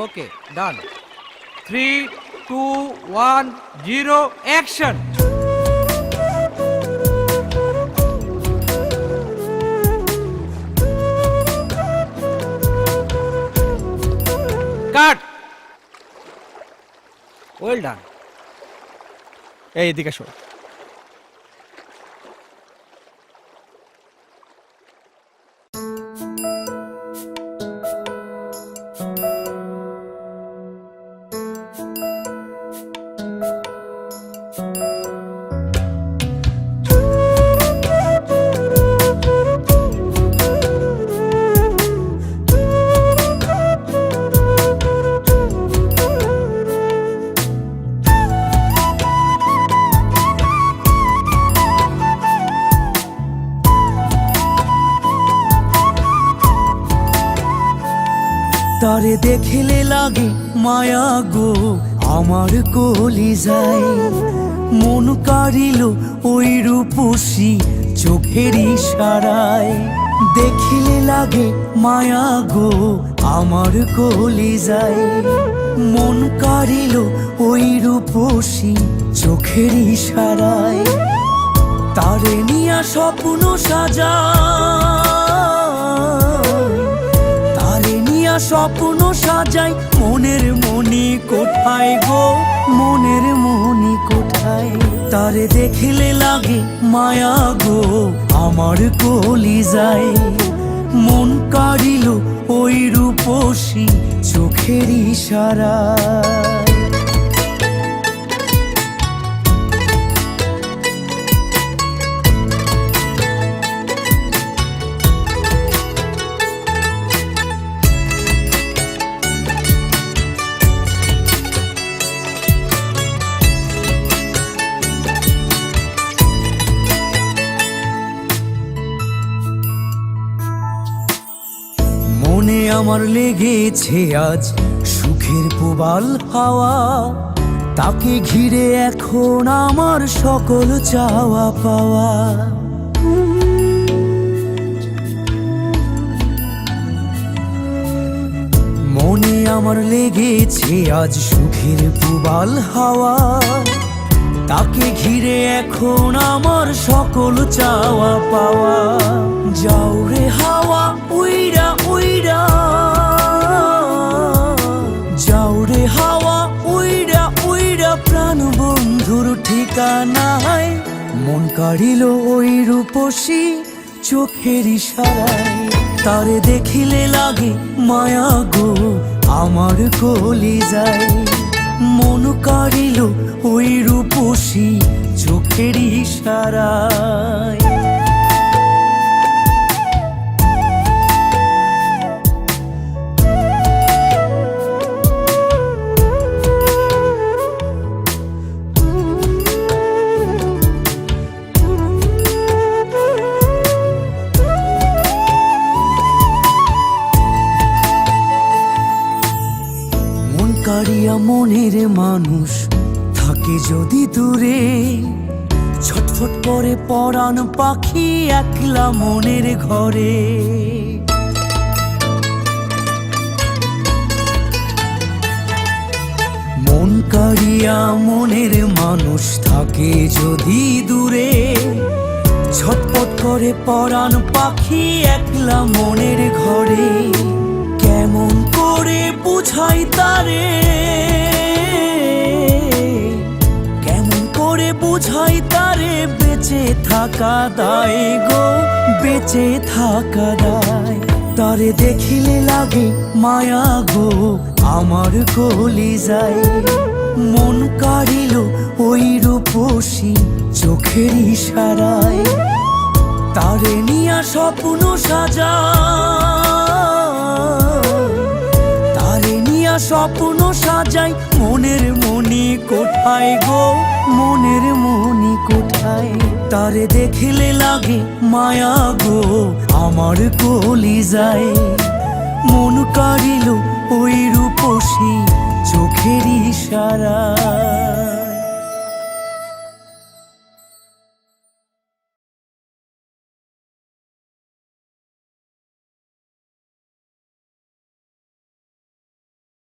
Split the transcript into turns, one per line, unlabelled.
ওকে ডান। 3, 2, 1, 0 action. কাট। Well done.
এই এদিকে show.
তারে দেখিলে লাগে মায়া গো আমার কলিজায়, মন কাড়িল ওই রূপসী চোখের ইশারায়। দেখিলে লাগে মায়া গো আমার কলিজায়, মন কাড়িল ওই রূপসী চোখের ইশারায়। তারে নিয়া স্বপ্ন সাজা, স্বপ্ন সাজাই মনের মনি কোঠায় গো, মনের মনি কোঠায়। তারে দেখিলে লাগে মায়া গো আমার কলিজায়, মন কাড়িল ওই রূপসী চোখের ইশারায়। মনে আমার লেগেছে আজ সুখের প্রবাল হাওয়া, তাকে ঘিরে এখন আমার সকল চাওয়া পাওয়া। মনে আমার লেগেছে আজ সুখের প্রবাল হাওয়া, তাকে ঘিরে এখন আমার সকল চাওয়া পাওয়া। যাও রে হাওয়া উইরা উইরা, যাও রে হাওয়া উইরা উইরা প্রাণ বন্ধুর ঠিকানায়। মন কাড়িল ওই রূপসী চোখের ইশারায়, তারে দেখিলে লাগে মায়া গো আমার কলিজায়, মন কাড়িল ওই রূপসী চোখের ইশারায়। কারিয়া মনের মানুষ থাকে যদি দূরে, ছটফট করে পরাণ পাখি একলা মনের ঘরে। মন কারিয়া মনের মানুষ থাকে যদি দূরে, ছটফট করে পরাণ পাখি একলা মনের ঘরে। কেমন করে বুঝাই তারে, কেমন করে বুঝাই তারে বেঁচে থাকা দায় গো, বেঁচে থাকা দায়। তারে দেখিলে লাগে মায়া গো আমার কলিজায়, মন কাড়িল ওই রূপসী চোখের ইশারায়। তারে নিয়া স্বপ্ন সাজা, স্বপ্ন সাজাই মনের মনি কোঠায় গো, মনের মনি কোঠায়। তারে দেখিলে লাগে মায়া গো আমার কলিজায়, মন কাড়িল ওই রূপসী চোখের ইশারায়।